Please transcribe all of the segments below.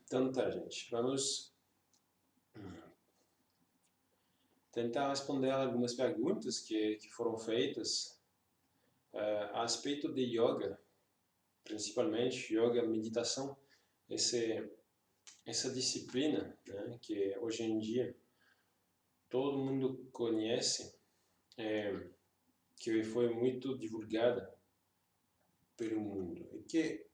Então tá, gente. Vamos tentar responder algumas perguntas que foram feitas a respeito de yoga, principalmente yoga, meditação, esse, essa disciplina, né, que hoje em dia todo mundo conhece, que foi muito divulgada pelo mundo e que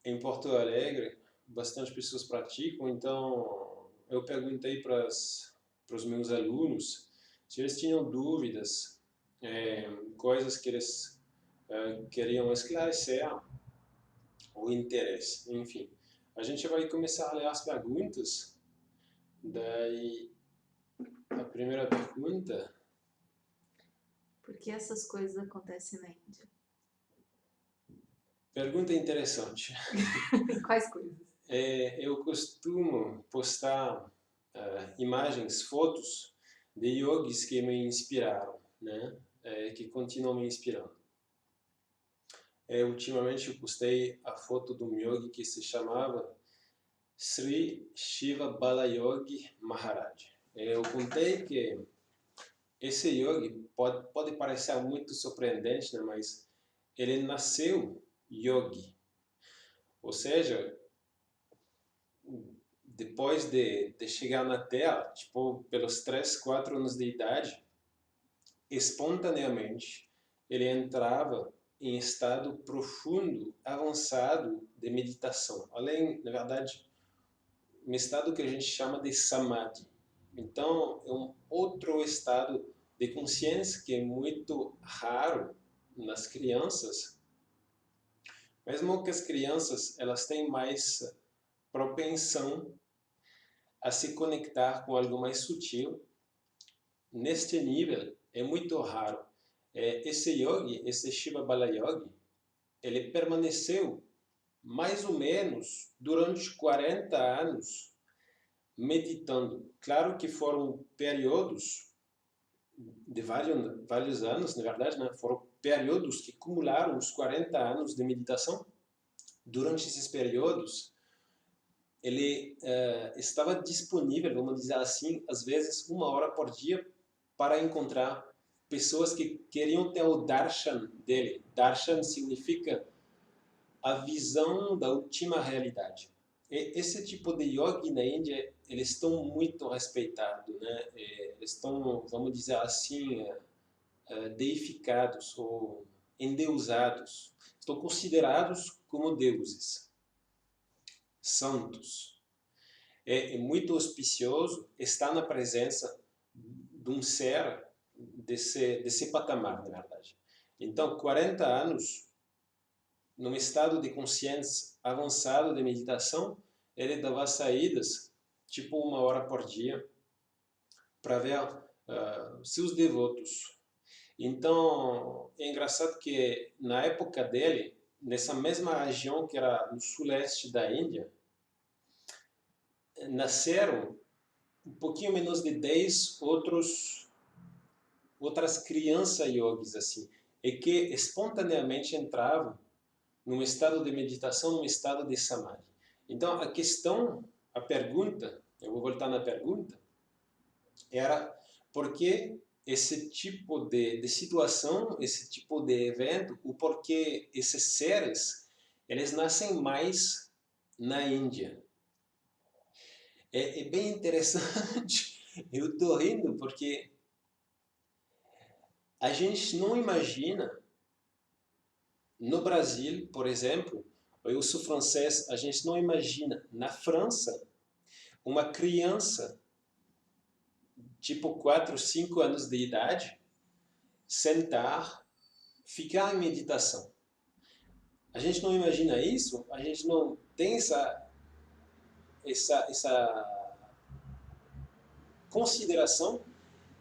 em Porto Alegre bastante pessoas praticam. Então eu perguntei para os meus alunos se eles tinham dúvidas, coisas que eles queriam esclarecer o interesse. Enfim, a gente vai começar a ler as perguntas. Daí a primeira pergunta. Por que essas coisas acontecem na Índia? Pergunta interessante. Quais coisas? Eu costumo postar imagens, fotos de yogis que me inspiraram, né? Que continuam me inspirando. Ultimamente eu postei a foto de um yogi que se chamava Sri Shiva Balayogi Maharaj. Eu contei que esse yogi pode parecer muito surpreendente, né? Mas ele nasceu yogi. Ou seja, depois de chegar na Terra, tipo, pelos 3, 4 anos de idade, espontaneamente, ele entrava em estado profundo, avançado de meditação. Além, na verdade, um estado que a gente chama de samadhi. Então, é um outro estado de consciência que é muito raro nas crianças, mesmo que as crianças elas têm mais propensão a se conectar com algo mais sutil. Neste nível, é muito raro. Esse yogi, esse Shiva Bala Yogi, ele permaneceu mais ou menos durante 40 anos meditando. Claro que foram períodos de vários anos, na verdade, né? Foram períodos que acumularam os 40 anos de meditação. Durante esses períodos, ele estava disponível, vamos dizer assim, às vezes 1 hora por dia para encontrar pessoas que queriam ter o darshan dele. Darshan significa a visão da última realidade. E esse tipo de yogi na Índia, eles estão muito respeitados, né? Eles estão, vamos dizer assim, deificados ou endeusados. Estão considerados como deuses, santos. É muito auspicioso estar na presença de um ser desse patamar, na verdade. Então, 40 anos, num estado de consciência avançado de meditação, ele dava saídas, tipo 1 hora por dia, para ver seus devotos. Então, é engraçado que na época dele, nessa mesma região que era no suleste da Índia, nasceram um pouquinho menos de 10 outras crianças yogis assim, e que espontaneamente entravam num estado de meditação, num estado de samadhi. Então a pergunta, eu vou voltar na pergunta, era por que esse tipo de situação, esse tipo de evento, o porquê esses seres, eles nascem mais na Índia. É bem interessante, eu estou rindo porque a gente não imagina, no Brasil, por exemplo, eu sou francês, a gente não imagina na França uma criança tipo 4, 5 anos de idade sentar, ficar em meditação. A gente não imagina isso, a gente não tem essa consideração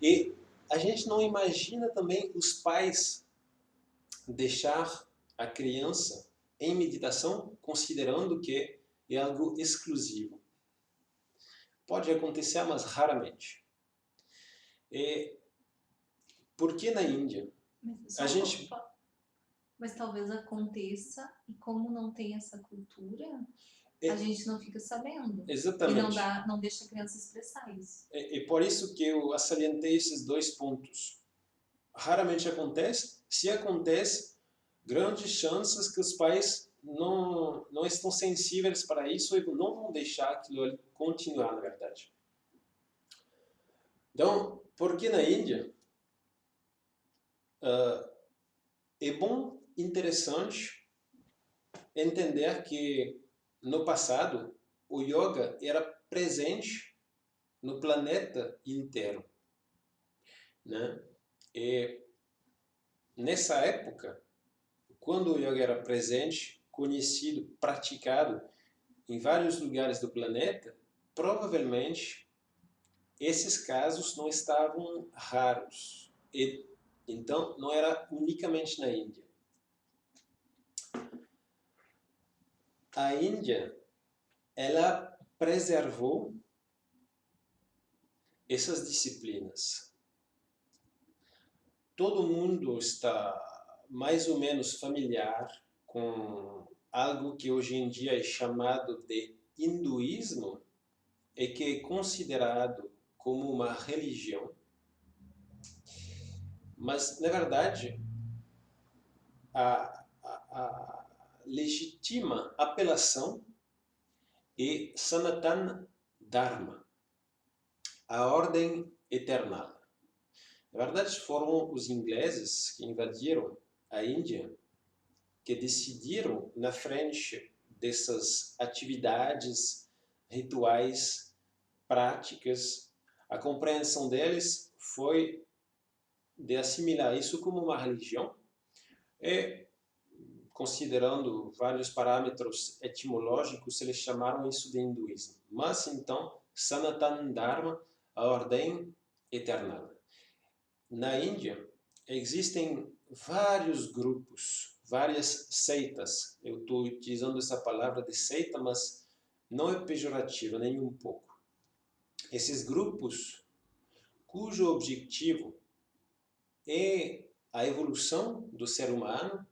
e a gente não imagina também os pais deixar a criança em meditação considerando que é algo exclusivo. Pode acontecer, mas raramente. E por que na Índia? Mas, A gente mas talvez aconteça, e como não tem essa cultura, a gente não fica sabendo. Exatamente. E não deixa a criança expressar isso. É por isso que eu salientei esses dois pontos. Raramente acontece. Se acontece, grandes chances que os pais não estão sensíveis para isso e não vão deixar aquilo ali continuar, na verdade. Então, porque na Índia é bom, interessante entender que no passado o yoga era presente no planeta inteiro, né? E nessa época, quando o yoga era presente, conhecido, praticado em vários lugares do planeta, provavelmente esses casos não estavam raros. E, então, não era unicamente na Índia. A Índia, ela preservou essas disciplinas. Todo mundo está mais ou menos familiar com algo que hoje em dia é chamado de hinduísmo e que é considerado como uma religião. Mas, na verdade, a legítima apelação é Sanatana Dharma, a ordem eterna. Na verdade, foram os ingleses que invadiram a Índia que decidiram, na frente dessas atividades, rituais, práticas, a compreensão deles foi de assimilar isso como uma religião e, considerando vários parâmetros etimológicos, eles chamaram isso de hinduísmo. Mas, então, Sanatana Dharma, a ordem eterna. Na Índia, existem vários grupos, várias seitas. Eu estou utilizando essa palavra de seita, mas não é pejorativa nem um pouco. Esses grupos, cujo objetivo é a evolução do ser humano,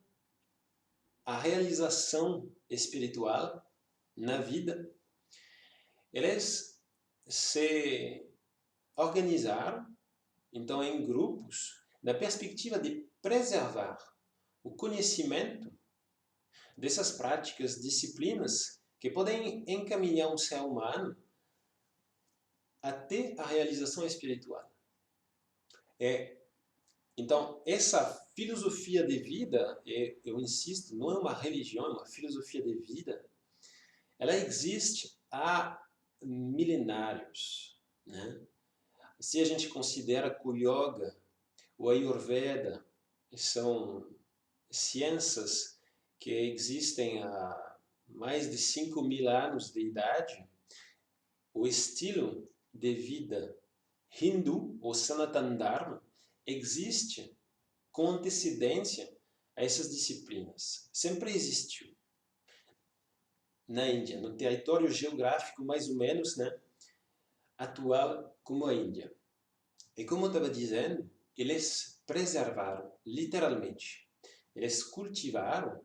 a realização espiritual na vida, eles se organizaram, então, em grupos, na perspectiva de preservar o conhecimento dessas práticas, disciplinas que podem encaminhar um ser humano até a realização espiritual. Então, essa filosofia de vida, eu insisto, não é uma religião, é uma filosofia de vida, ela existe há milenários, né? Se a gente considera que o yoga, o ayurveda, são ciências que existem há mais de 5.000 anos de idade, o estilo de vida hindu, ou Sanatana Dharma, existe com antecedência a essas disciplinas. Sempre existiu. Na Índia, no território geográfico mais ou menos, né, atual como a Índia. E como eu estava dizendo, eles preservaram, literalmente, eles cultivaram,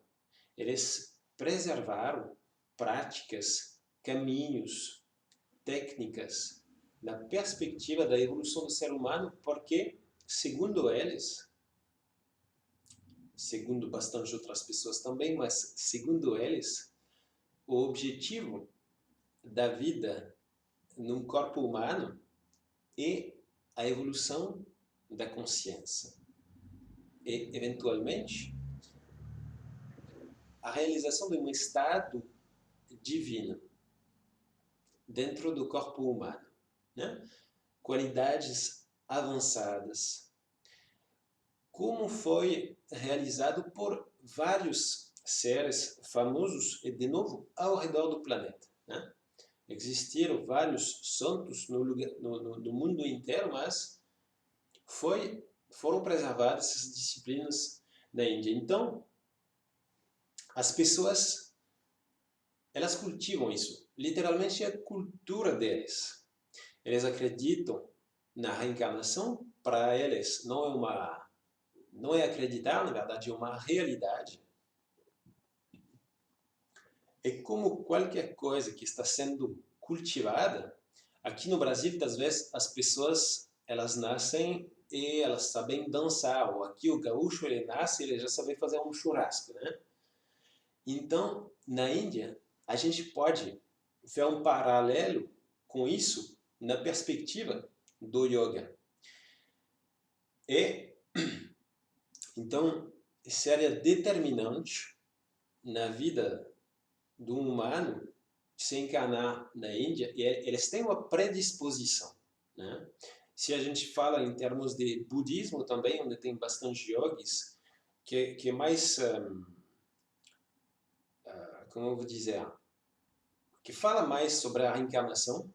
eles preservaram práticas, caminhos, técnicas, na perspectiva da evolução do ser humano, porque, segundo eles, segundo bastante outras pessoas também, mas segundo eles, o objetivo da vida num corpo humano é a evolução da consciência e, eventualmente, a realização de um estado divino dentro do corpo humano, né? Qualidades avançadas, como foi realizado por vários seres famosos e, de novo, ao redor do planeta, né? Existiram vários santos no mundo inteiro, mas foram preservadas essas disciplinas na Índia. Então, as pessoas, elas cultivam isso. Literalmente é a cultura deles. Eles acreditam na reencarnação. Para eles não é acreditar, na verdade é uma realidade. é como qualquer coisa que está sendo cultivada. Aqui no Brasil, às vezes, as pessoas elas nascem e elas sabem dançar. Ou aqui o gaúcho ele nasce e ele já sabe fazer um churrasco, né? Então, na Índia, a gente pode ver um paralelo com isso na perspectiva do yoga. E, então, seria determinante na vida do humano se encarnar na Índia, e eles têm uma predisposição, né? Se a gente fala em termos de budismo também, onde tem bastante yogis, que é mais, como eu vou dizer, que fala mais sobre a reencarnação,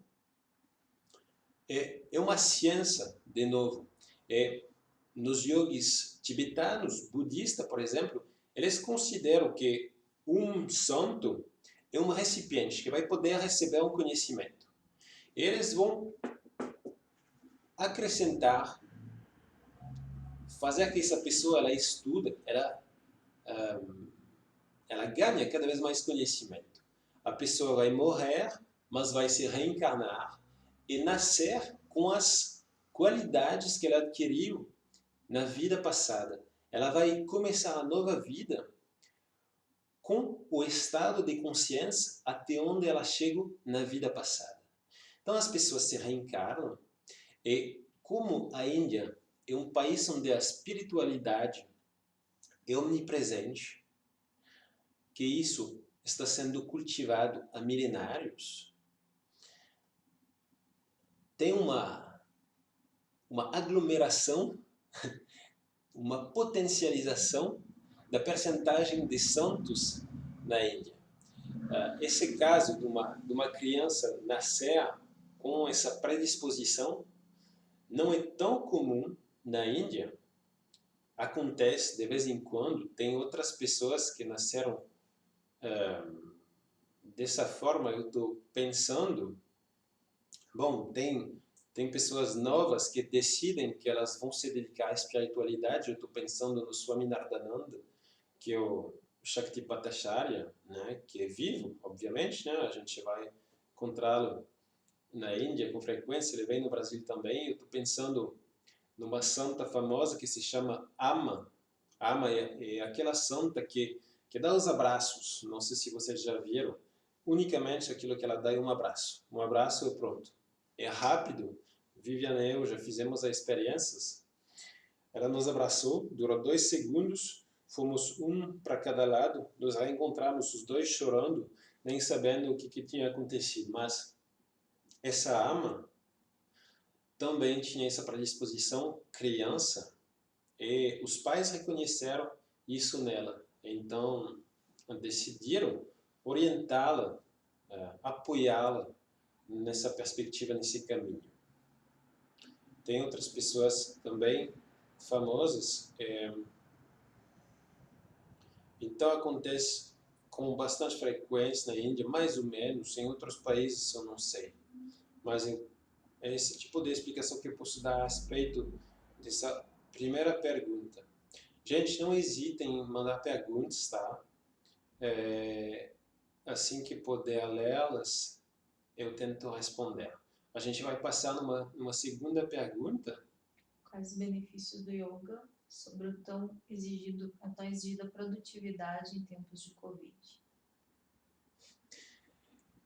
é uma ciência, de novo. Nos yogis tibetanos, budistas, por exemplo, eles consideram que um santo é um recipiente que vai poder receber um conhecimento. Eles vão acrescentar, fazer que essa pessoa ela estuda, ela ganha cada vez mais conhecimento. A pessoa vai morrer, mas vai se reencarnar e nascer com as qualidades que ela adquiriu na vida passada. Ela vai começar a nova vida com o estado de consciência até onde ela chegou na vida passada. Então as pessoas se reencarnam e como a Índia é um país onde a espiritualidade é omnipresente, que isso está sendo cultivado há milenários, tem uma aglomeração, uma potencialização da percentagem de santos na Índia. Esse caso de uma criança nascer com essa predisposição não é tão comum na Índia. Acontece de vez em quando, tem outras pessoas que nasceram dessa forma. Eu estou pensando, bom, tem pessoas novas que decidem que elas vão se dedicar à espiritualidade. Eu estou pensando no Swami Nardananda, que é o Shaktipataracharya, né, que é vivo, obviamente, né, a gente vai encontrá-lo na Índia com frequência, ele vem no Brasil também. Eu estou pensando numa santa famosa que se chama Ama. Ama é aquela santa que dá os abraços. Não sei se vocês já viram. Unicamente aquilo que ela dá é um abraço. Um abraço e pronto. É rápido. Viviane e eu já fizemos as experiências. Ela nos abraçou, durou 2 segundos, fomos um para cada lado, nos reencontramos os dois chorando, nem sabendo o que tinha acontecido. Mas essa Ama também tinha essa predisposição criança, e os pais reconheceram isso nela. Então, decidiram orientá-la, apoiá-la nessa perspectiva, nesse caminho. Tem outras pessoas também famosas. Então, acontece com bastante frequência na Índia, mais ou menos. Em outros países eu não sei. Mas é esse tipo de explicação que eu posso dar a respeito dessa primeira pergunta. Gente, não hesitem em mandar perguntas, tá? Assim que puder lê-las, eu tento responder. A gente vai passar numa segunda pergunta. Quais os benefícios do yoga sobre a tão exigida produtividade em tempos de Covid?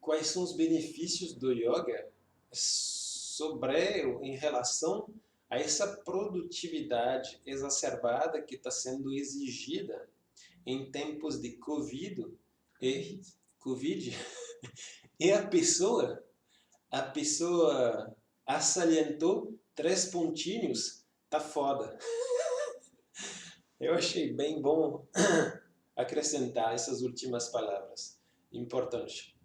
Quais são os benefícios do yoga em relação a essa produtividade exacerbada que está sendo exigida em tempos de Covid e a pessoa assalientou 3 pontinhos, tá foda. Eu achei bem bom acrescentar essas últimas palavras. Importante.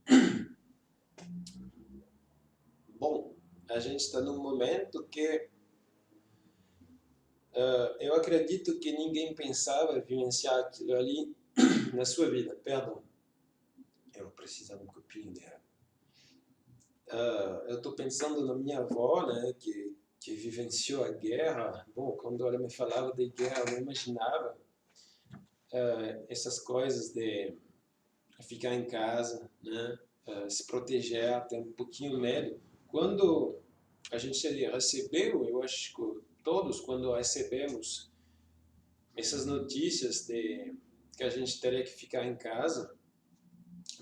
Bom, a gente está num momento que eu acredito que ninguém pensava vivenciar aquilo ali na sua vida. Perdão. Eu precisava de um copinho de água. Eu estou pensando na minha avó, né, que vivenciou a guerra. Bom, quando ela me falava de guerra, eu não imaginava essas coisas de ficar em casa, né? Se proteger, ter um pouquinho medo. Quando a gente recebeu, eu acho que todos, quando recebemos essas notícias de que a gente teria que ficar em casa,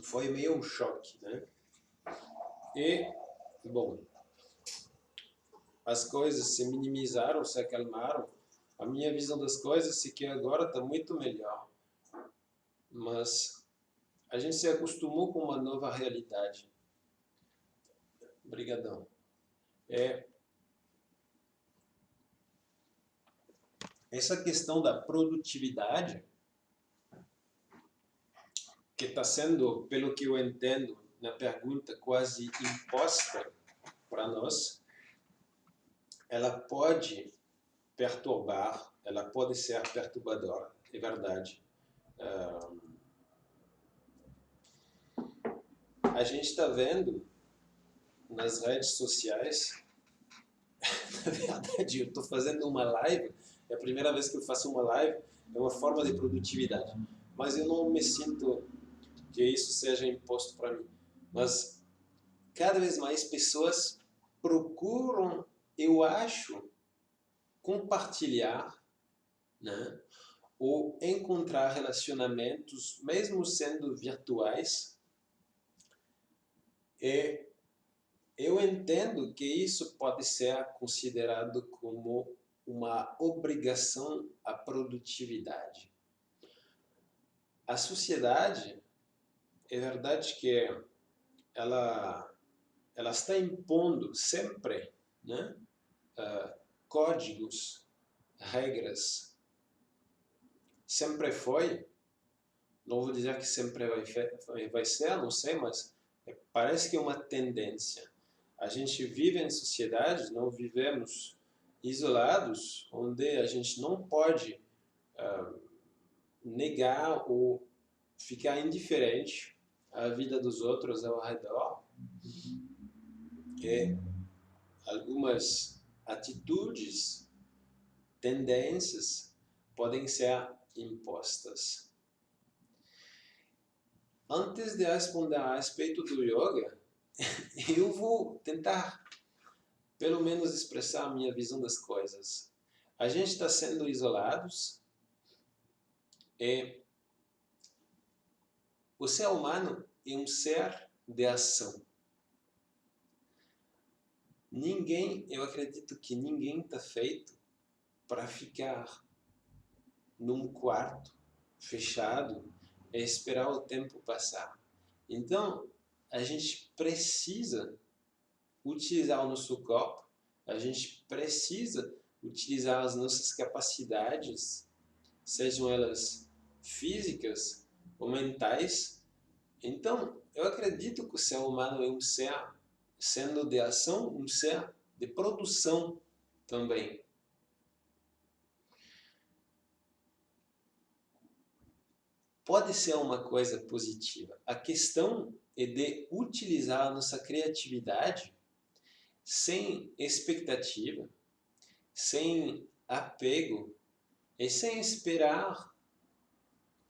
foi meio um choque, né? E, bom, as coisas se minimizaram, se acalmaram. A minha visão das coisas é que agora está muito melhor. Mas a gente se acostumou com uma nova realidade. Obrigadão. Essa questão da produtividade, que está sendo, pelo que eu entendo, na pergunta quase imposta para nós, ela pode perturbar, ela pode ser perturbadora, é verdade. A gente está vendo nas redes sociais, na verdade eu estou fazendo uma live, é a primeira vez que eu faço uma live, é uma forma de produtividade, mas eu não me sinto que isso seja imposto para mim. Mas cada vez mais pessoas procuram, eu acho, compartilhar, né? Ou encontrar relacionamentos, mesmo sendo virtuais. E eu entendo que isso pode ser considerado como uma obrigação à produtividade. A sociedade, é verdade que ela está impondo sempre, né, códigos, regras. Sempre foi, não vou dizer que sempre vai ser, não sei, mas parece que é uma tendência. A gente vive em sociedades, não vivemos isolados, onde a gente não pode negar ou ficar indiferente à vida dos outros ao redor. E algumas atitudes, tendências podem ser impostas. Antes de responder a respeito do yoga, eu vou tentar, pelo menos, expressar a minha visão das coisas. A gente está sendo isolados e o ser humano é um ser de ação. Eu acredito que ninguém está feito para ficar num quarto fechado e esperar o tempo passar. Então, a gente precisa utilizar o nosso corpo, a gente precisa utilizar as nossas capacidades, sejam elas físicas ou mentais. Então, eu acredito que o ser humano é um ser, sendo de ação, um ser de produção também. Pode ser uma coisa positiva. A questão é de utilizar a nossa criatividade sem expectativa, sem apego e sem esperar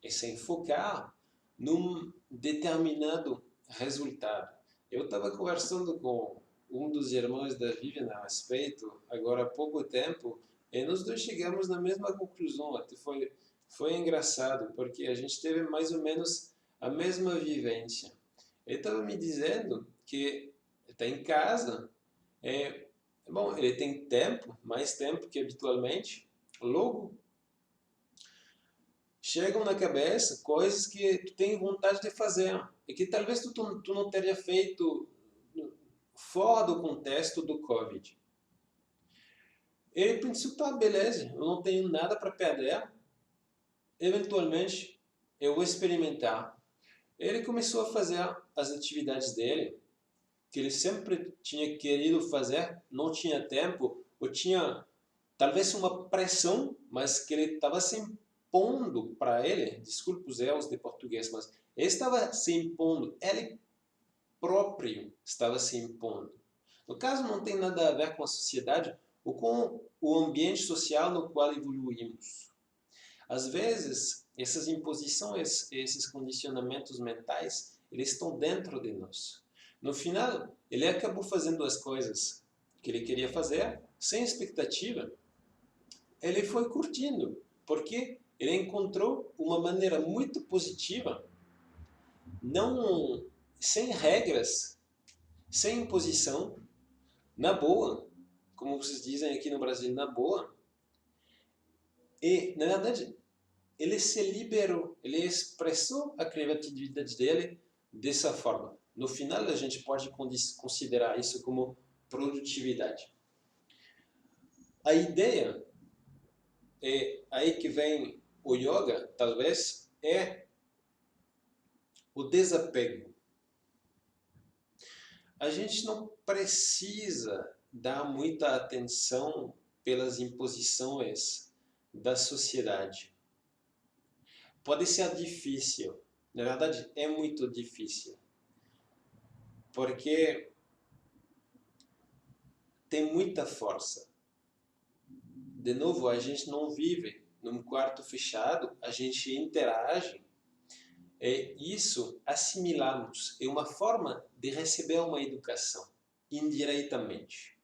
e sem focar num determinado resultado. Eu estava conversando com um dos irmãos da Vivian a respeito, agora há pouco tempo, e nós dois chegamos na mesma conclusão. Até foi engraçado, porque a gente teve mais ou menos a mesma vivência. Ele estava me dizendo que está em casa, bom, ele tem tempo, mais tempo que habitualmente, logo chegam na cabeça coisas que tu tem vontade de fazer e que talvez tu não teria feito fora do contexto do Covid. Ele pensou, tá, beleza, eu não tenho nada para perder, eventualmente eu vou experimentar. Ele começou a fazer as atividades dele, que ele sempre tinha querido fazer, não tinha tempo, ou tinha talvez uma pressão, mas que ele estava se impondo para ele, desculpe os erros de português, mas ele estava se impondo, ele próprio estava se impondo. No caso, não tem nada a ver com a sociedade ou com o ambiente social no qual evoluímos. Às vezes, essas imposições, esses condicionamentos mentais, eles estão dentro de nós. No final, ele acabou fazendo as coisas que ele queria fazer, sem expectativa. Ele foi curtindo, porque ele encontrou uma maneira muito positiva, não sem regras, sem imposição, na boa, como vocês dizem aqui no Brasil, na boa. E, na verdade, ele se liberou, ele expressou a criatividade dele dessa forma. No final, a gente pode considerar isso como produtividade. A ideia, é aí que vem o yoga, talvez, é o desapego. A gente não precisa dar muita atenção pelas imposições da sociedade. Pode ser difícil, na verdade é muito difícil, porque tem muita força. De novo, a gente não vive num quarto fechado, a gente interage, e isso assimilamos, é uma forma de receber uma educação, indiretamente,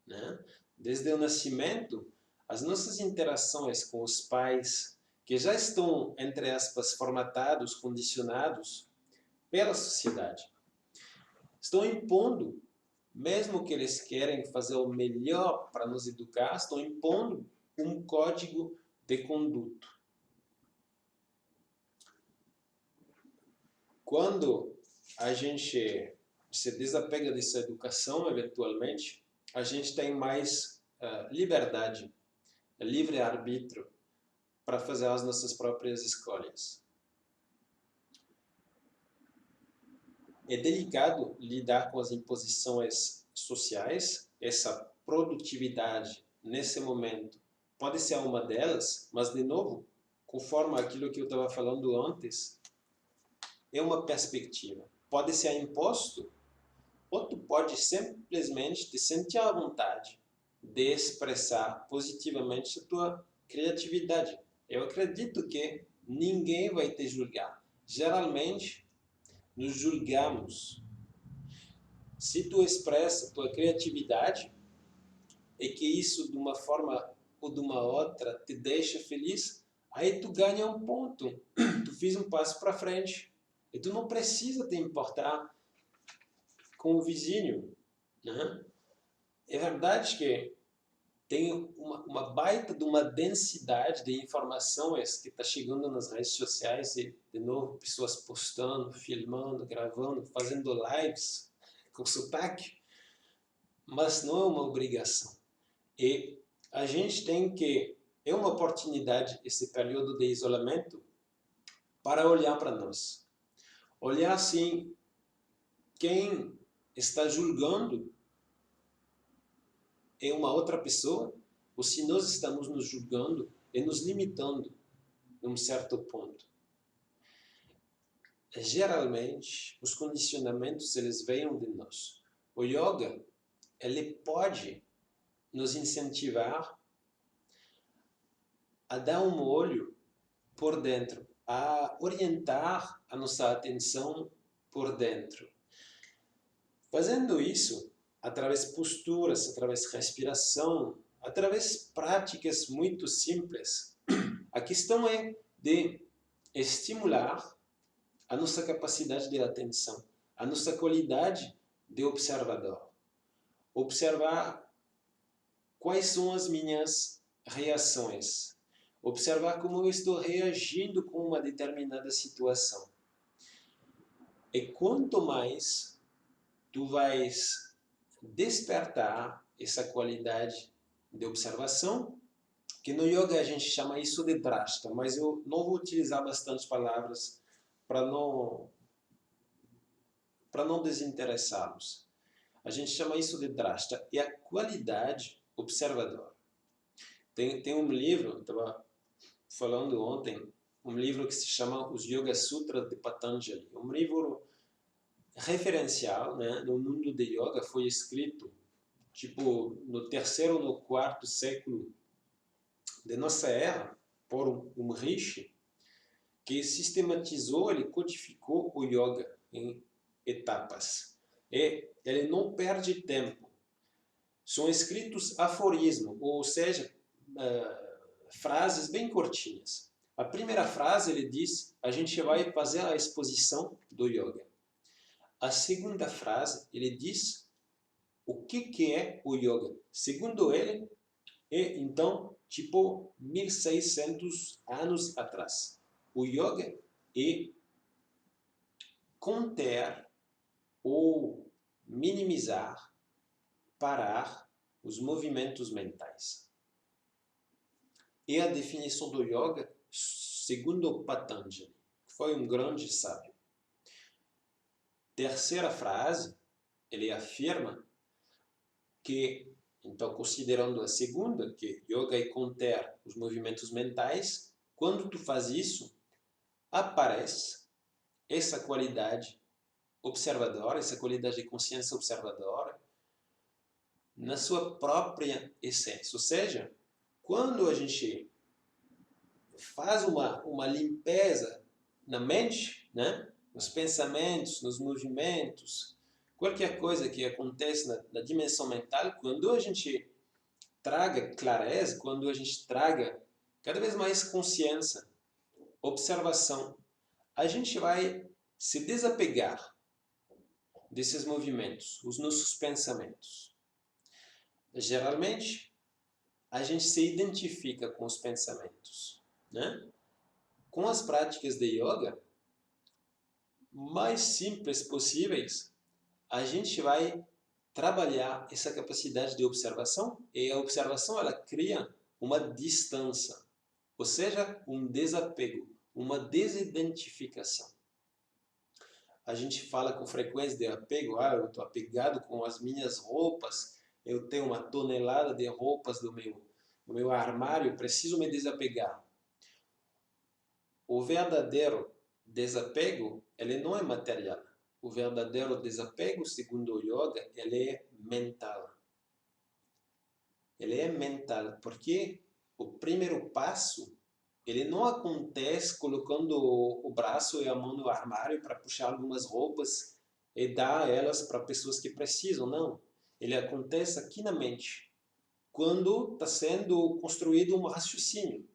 né? Desde o nascimento, as nossas interações com os pais, que já estão, entre aspas, formatados, condicionados pela sociedade, estão impondo, mesmo que eles querem fazer o melhor para nos educar, estão impondo um código de conduta. Quando a gente se desapega dessa educação, eventualmente, a gente tem mais liberdade, livre-arbítrio, para fazer as nossas próprias escolhas. É delicado lidar com as imposições sociais, essa produtividade nesse momento pode ser uma delas, mas, de novo, conforme aquilo que eu estava falando antes, é uma perspectiva. Pode ser imposto, ou tu pode simplesmente te sentir à vontade de expressar positivamente a tua criatividade. Eu acredito que ninguém vai te julgar. Geralmente, nos julgamos. Se tu expressa tua criatividade e que isso de uma forma ou de uma outra te deixa feliz, aí tu ganha um ponto, tu fiz um passo para frente e tu não precisa te importar com o vizinho, né? É verdade que tem uma baita de uma densidade de informações que está chegando nas redes sociais e, de novo, pessoas postando, filmando, gravando, fazendo lives com sotaque, mas não é uma obrigação. E a gente tem que, é uma oportunidade, esse período de isolamento, para olhar para nós. Olhar assim, quem está julgando é uma outra pessoa, ou se nós estamos nos julgando e nos limitando num certo ponto. Geralmente, os condicionamentos, eles vêm de nós. O yoga, ele pode nos incentivar a dar um olho por dentro, a orientar a nossa atenção por dentro. Fazendo isso, através de posturas, através de respiração, através de práticas muito simples, a questão é de estimular a nossa capacidade de atenção, a nossa qualidade de observador. Observar quais são as minhas reações. Observar como eu estou reagindo com uma determinada situação. E quanto mais tu vais despertar essa qualidade de observação, que no yoga a gente chama isso de drashta, mas eu não vou utilizar bastante palavras para não desinteressá-los. A gente chama isso de drashta, e a qualidade observadora. Tem um livro, eu estava falando ontem, um livro que se chama Os Yoga Sutras de Patanjali. Um livro referencial, né, no mundo de yoga, foi escrito tipo no 3º ou no 4º século de nossa era por um rishi, que sistematizou, ele codificou o yoga em etapas. E ele não perde tempo. São escritos aforismos, ou seja, frases bem curtinhas. A primeira frase ele diz, a gente vai fazer a exposição do yoga. A segunda frase ele diz o que é o yoga. Segundo ele, é então tipo 1600 anos atrás. O yoga é conter ou minimizar, parar os movimentos mentais. É a definição do yoga segundo Patanjali, que foi um grande sábio. Terceira frase, ele afirma que, então considerando a segunda, que yoga é conter os movimentos mentais, quando tu faz isso, aparece essa qualidade observadora, essa qualidade de consciência observadora, na sua própria essência. Ou seja, quando a gente faz uma limpeza na mente, né? Nos pensamentos, nos movimentos, qualquer coisa que acontece na dimensão mental, quando a gente traga clareza, quando a gente traga cada vez mais consciência, observação, a gente vai se desapegar desses movimentos, os nossos pensamentos. Geralmente, a gente se identifica com os pensamentos, né? Com as práticas de yoga mais simples possíveis, a gente vai trabalhar essa capacidade de observação, e a observação ela cria uma distância, ou seja, um desapego, uma desidentificação. A gente fala com frequência de apego, eu estou apegado com as minhas roupas, eu tenho uma tonelada de roupas no meu armário, preciso me desapegar. O verdadeiro desapego, ele não é material. O verdadeiro desapego, segundo o yoga, ele é mental. Ele é mental, porque o primeiro passo, ele não acontece colocando o braço e a mão no armário para puxar algumas roupas e dar elas para pessoas que precisam, não. Ele acontece aqui na mente, quando está sendo construído um raciocínio.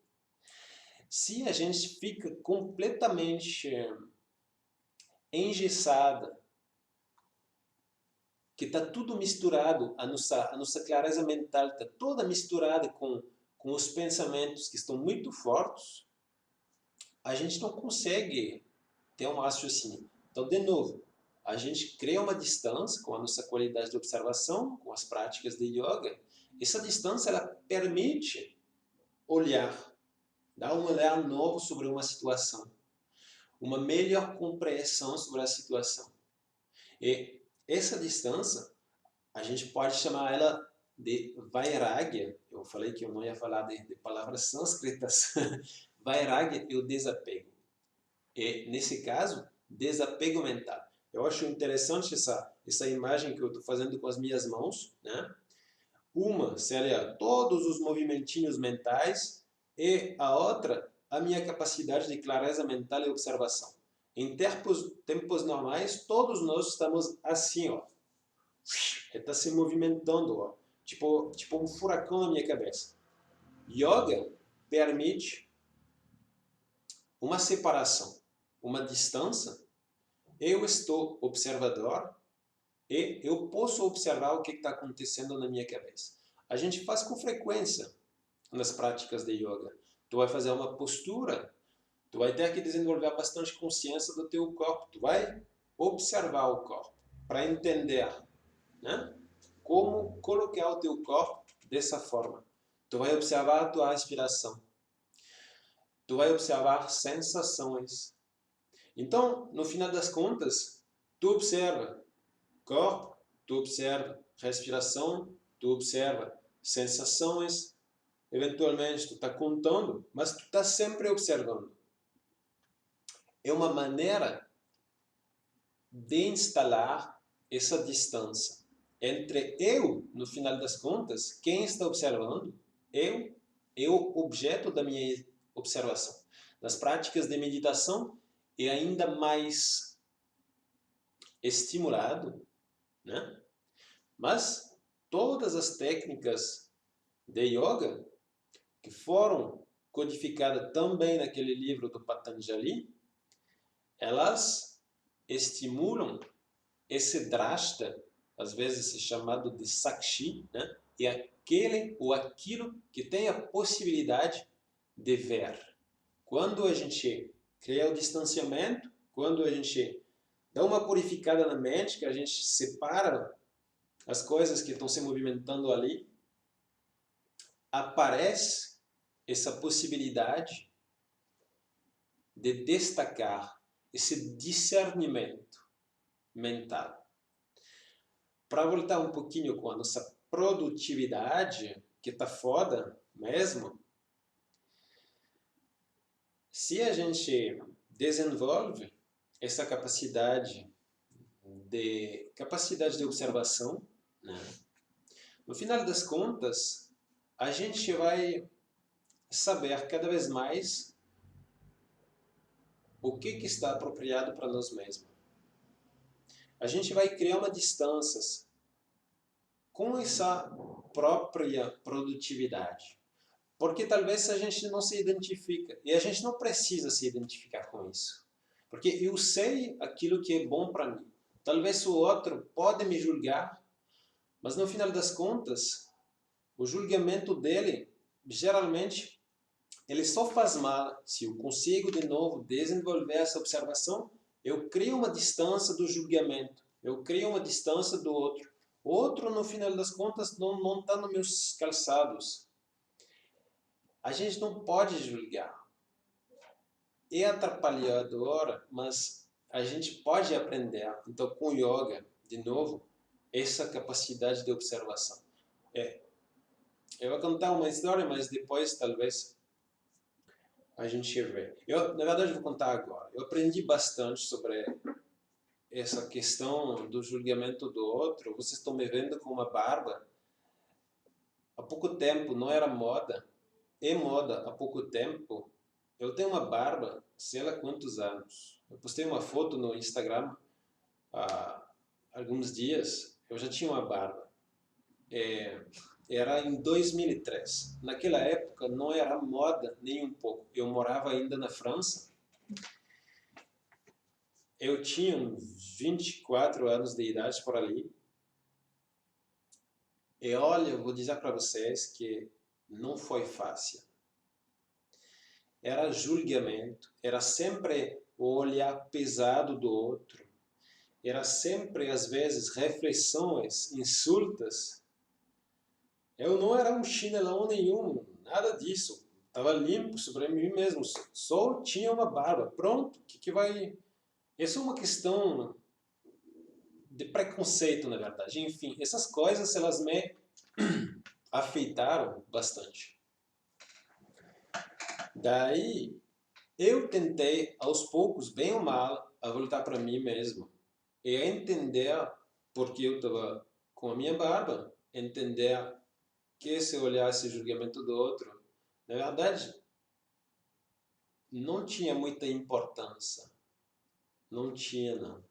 Se a gente fica completamente engessada, que está tudo misturado, a nossa clareza mental está toda misturada com os pensamentos que estão muito fortes, a gente não consegue ter um raciocínio. Então, de novo, a gente cria uma distância com a nossa qualidade de observação, com as práticas de yoga. Essa distância ela permite olhar, dar um olhar novo sobre uma situação, uma melhor compreensão sobre a situação. E essa distância, a gente pode chamar ela de Vairagya. Eu falei que eu não ia falar de palavras sânscritas. Vairagya é o desapego. E, nesse caso, desapego mental. Eu acho interessante essa imagem que eu estou fazendo com as minhas mãos, né? Uma seria todos os movimentinhos mentais e a outra, a minha capacidade de clareza mental e observação. Em tempos normais, todos nós estamos assim, ó. Está se movimentando, ó. Tipo um furacão na minha cabeça. Yoga permite uma separação, uma distância. Eu estou observador e eu posso observar o que está acontecendo na minha cabeça. A gente faz com frequência nas práticas de yoga. Tu vai fazer uma postura, tu vai ter que desenvolver bastante consciência do teu corpo. Tu vai observar o corpo para entender, né? Como colocar o teu corpo dessa forma. Tu vai observar a tua respiração. Tu vai observar sensações. Então, no final das contas, tu observa corpo, tu observa respiração, tu observa sensações, eventualmente tu está contando, mas tu está sempre observando. É uma maneira de instalar essa distância entre eu, no final das contas, quem está observando, eu é o objeto da minha observação. nas práticas de meditação é ainda mais estimulado, né? Mas todas as técnicas de yoga que foram codificadas também naquele livro do Patanjali, elas estimulam esse drashta, às vezes é chamado de sakshi, né? É aquele ou aquilo que tem a possibilidade de ver. Quando a gente cria o distanciamento, quando a gente dá uma purificada na mente, que a gente separa as coisas que estão se movimentando ali, aparece essa possibilidade de destacar esse discernimento mental. Para voltar um pouquinho com a nossa produtividade, que está foda mesmo, se a gente desenvolve essa capacidade de observação, né? No final das contas, a gente vai saber cada vez mais o que está apropriado para nós mesmos. A gente vai criar uma distância com essa própria produtividade. Porque talvez a gente não se identifica. E a gente não precisa se identificar com isso. Porque eu sei aquilo que é bom para mim. Talvez o outro pode me julgar, mas no final das contas, o julgamento dele, geralmente, ele só faz mal se eu consigo de novo desenvolver essa observação. Eu crio uma distância do julgamento. Eu crio uma distância do outro. O outro, no final das contas, não está nos meus calçados. A gente não pode julgar. É atrapalhador, mas a gente pode aprender. Então, com o yoga, de novo, essa capacidade de observação. Eu vou contar uma história, mas depois, talvez, a gente vê. Na verdade, vou contar agora. Eu aprendi bastante sobre essa questão do julgamento do outro. Vocês estão me vendo com uma barba. Há pouco tempo, não era moda. É moda há pouco tempo. Eu tenho uma barba, sei lá quantos anos. Eu postei uma foto no Instagram há alguns dias. Eu já tinha uma barba. Era em 2003. Naquela época não era moda nem um pouco. Eu morava ainda na França. Eu tinha uns 24 anos de idade por ali. E olha, eu vou dizer para vocês que não foi fácil. Era julgamento, era sempre o olhar pesado do outro, era sempre, às vezes, reflexões, insultas. Eu não era um chinelão nenhum, nada disso. Estava limpo sobre mim mesmo, só tinha uma barba. Pronto, que vai... Isso é uma questão de preconceito, na verdade. Enfim, essas coisas, elas me afetaram bastante. Daí, eu tentei, aos poucos, bem ou mal, a voltar para mim mesmo. E a entender porque eu estava com a minha barba, entender que se eu olhasse o julgamento do outro, na verdade, não tinha muita importância. Não tinha, não.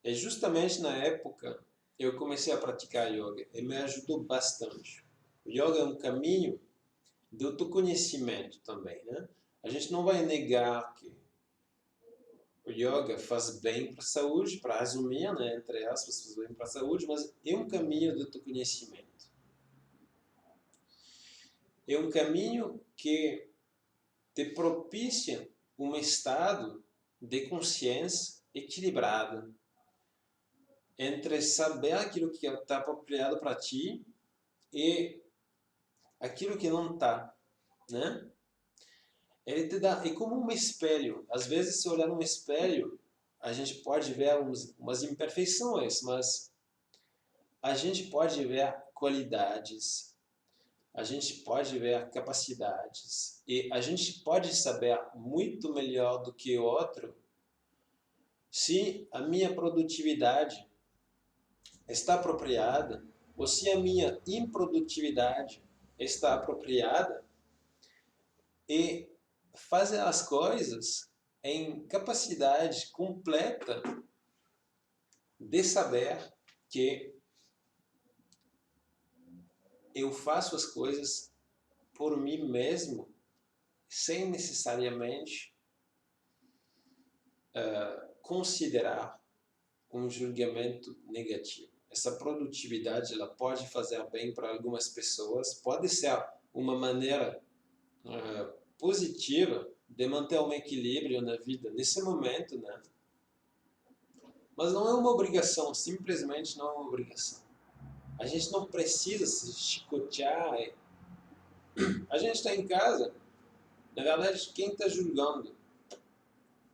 E justamente na época, eu comecei a praticar yoga e me ajudou bastante. O yoga é um caminho de autoconhecimento também, né? A gente não vai negar que o yoga faz bem para a saúde, para resumir, né, entre aspas, faz bem para a saúde, mas é um caminho de autoconhecimento. É um caminho que te propicia um estado de consciência equilibrado entre saber aquilo que está apropriado para ti e aquilo que não está, né? Ele te dá, é como um espelho. Às vezes, se olhar num espelho, a gente pode ver umas imperfeições, mas a gente pode ver qualidades, a gente pode ver capacidades e a gente pode saber muito melhor do que o outro se a minha produtividade está apropriada ou se a minha improdutividade está apropriada e fazer as coisas em capacidade completa de saber que eu faço as coisas por mim mesmo, sem necessariamente considerar um julgamento negativo. Essa produtividade ela pode fazer bem para algumas pessoas, pode ser uma maneira positiva de manter um equilíbrio na vida nesse momento, né? Mas não é uma obrigação, simplesmente não é uma obrigação. A gente não precisa se chicotear. A gente está em casa, na verdade, quem está julgando?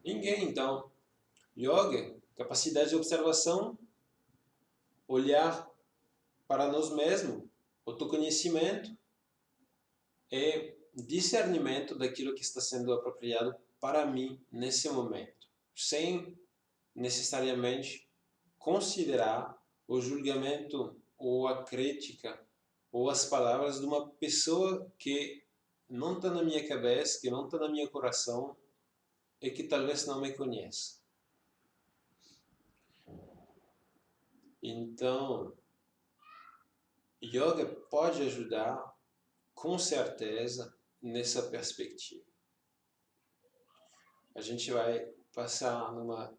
Ninguém, então. Yoga, capacidade de observação, olhar para nós mesmos, autoconhecimento e discernimento daquilo que está sendo apropriado para mim nesse momento, sem necessariamente considerar o julgamento ou a crítica ou as palavras de uma pessoa que não está na minha cabeça, que não está no meu coração e que talvez não me conheça. Então, yoga pode ajudar, com certeza, nessa perspectiva. A gente vai passar numa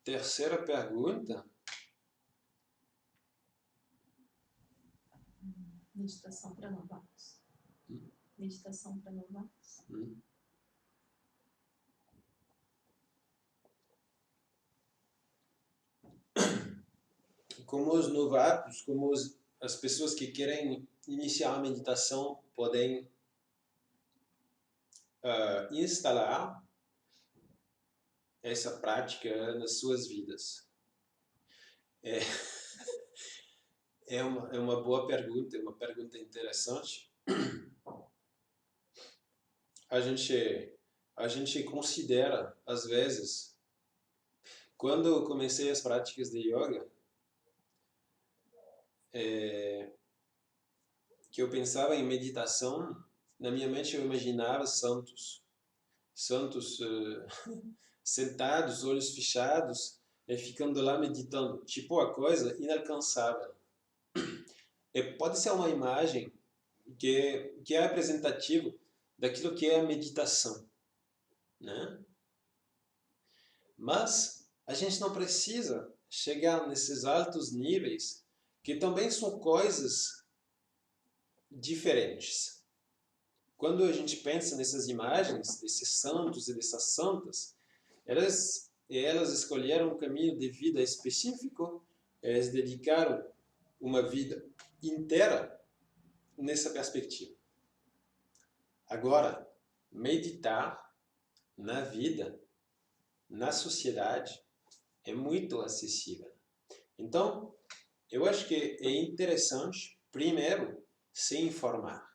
terceira pergunta. Meditação para novatos. Meditação para novatos. Como os novatos, como as pessoas que querem iniciar a meditação podem instalar essa prática nas suas vidas? É uma boa pergunta, é uma pergunta interessante. A gente considera, às vezes, quando eu comecei as práticas de yoga, que eu pensava em meditação, na minha mente eu imaginava santos sentados, olhos fechados, ficando lá meditando, tipo uma coisa inalcançável. Pode ser uma imagem que é representativo daquilo que é a meditação, né? Mas a gente não precisa chegar nesses altos níveis, que também são coisas diferentes. Quando a gente pensa nessas imagens, desses santos e dessas santas, elas escolheram um caminho de vida específico, elas dedicaram uma vida inteira nessa perspectiva. Agora, meditar na vida, na sociedade, é muito acessível. Então, eu acho que é interessante, primeiro, se informar.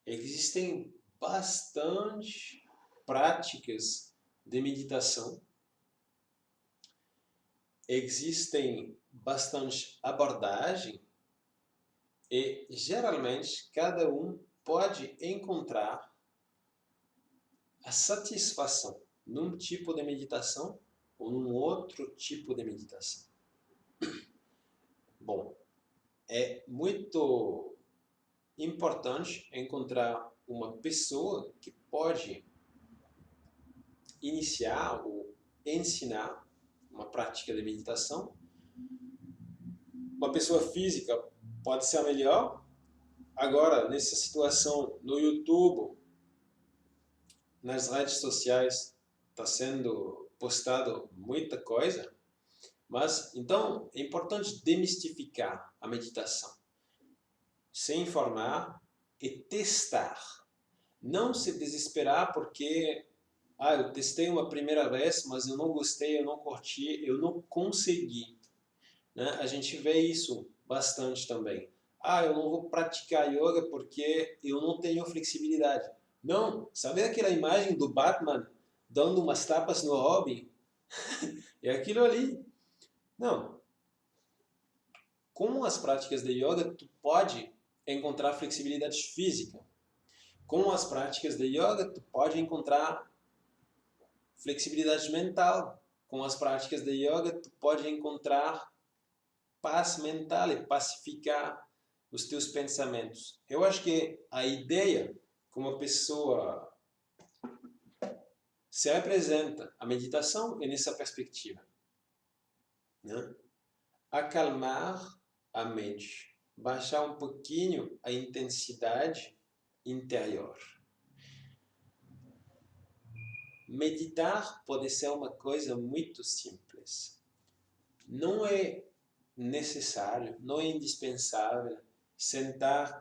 Existem bastante práticas de meditação, existem bastante abordagem e, geralmente, cada um pode encontrar a satisfação num tipo de meditação ou num outro tipo de meditação. Bom, é muito importante encontrar uma pessoa que pode iniciar ou ensinar uma prática de meditação. Uma pessoa física pode ser a melhor. Agora, nessa situação, no YouTube, nas redes sociais, está sendo postado muita coisa. Mas, então, é importante demistificar a meditação. Se informar e testar. Não se desesperar porque eu testei uma primeira vez, mas eu não gostei, eu não curti, eu não consegui. Né? A gente vê isso bastante também. Eu não vou praticar yoga porque eu não tenho flexibilidade. Não, sabe aquela imagem do Batman dando umas tapas no Robin? É aquilo ali. Não. Com as práticas de yoga, tu pode encontrar flexibilidade física. Com as práticas de yoga, tu pode encontrar flexibilidade mental. Com as práticas de yoga, tu pode encontrar paz mental e pacificar os teus pensamentos. Eu acho que a ideia, como a pessoa se apresenta, a meditação é nessa perspectiva, né? Acalmar a mente, baixar um pouquinho a intensidade interior. Meditar pode ser uma coisa muito simples. Não é necessário, não é indispensável sentar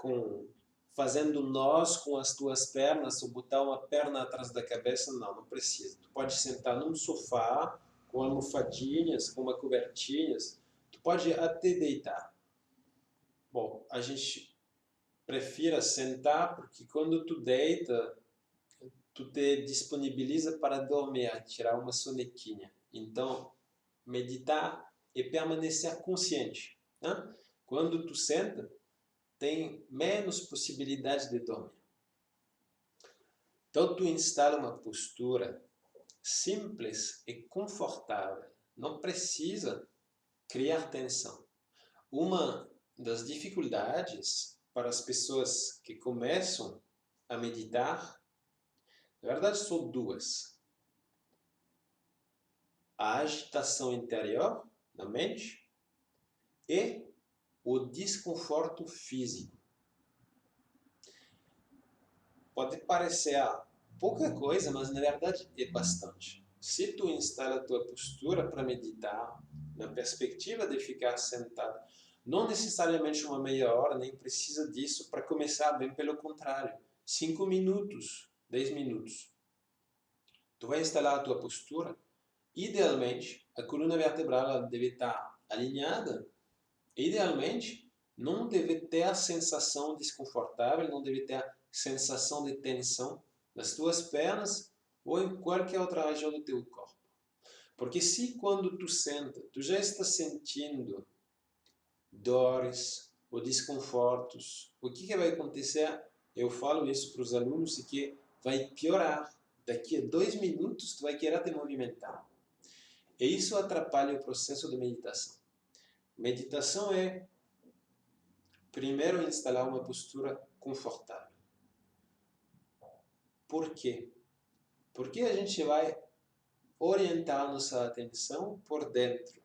fazendo nós com as tuas pernas ou botar uma perna atrás da cabeça, não precisa. Tu pode sentar num sofá com almofadinhas, com uma cobertinhas, tu pode até deitar. Bom, a gente prefere sentar porque quando tu deita, tu te disponibiliza para dormir, tirar uma sonequinha. Então, meditar é permanecer consciente, né? Quando tu senta, tem menos possibilidade de dormir. Então, tu instala uma postura simples e confortável. Não precisa criar tensão. Uma das dificuldades para as pessoas que começam a meditar, na verdade, são duas. A agitação interior na mente e o desconforto físico. Pode parecer pouca coisa, mas na verdade é bastante. Se tu instala a tua postura para meditar, na perspectiva de ficar sentado, não necessariamente uma meia hora, nem precisa disso para começar, bem pelo contrário. 5 minutos, 10 minutos. Tu vai instalar a tua postura. Idealmente, a coluna vertebral deve estar alinhada. Idealmente, não deve ter a sensação desconfortável, não deve ter a sensação de tensão nas tuas pernas ou em qualquer outra região do teu corpo. Porque se quando tu senta, tu já está sentindo dores ou desconfortos, o que vai acontecer? Eu falo isso para os alunos e que vai piorar. Daqui a 2 minutos tu vai querer te movimentar. E isso atrapalha o processo de meditação. Meditação é, primeiro, instalar uma postura confortável. Por quê? Porque a gente vai orientar nossa atenção por dentro.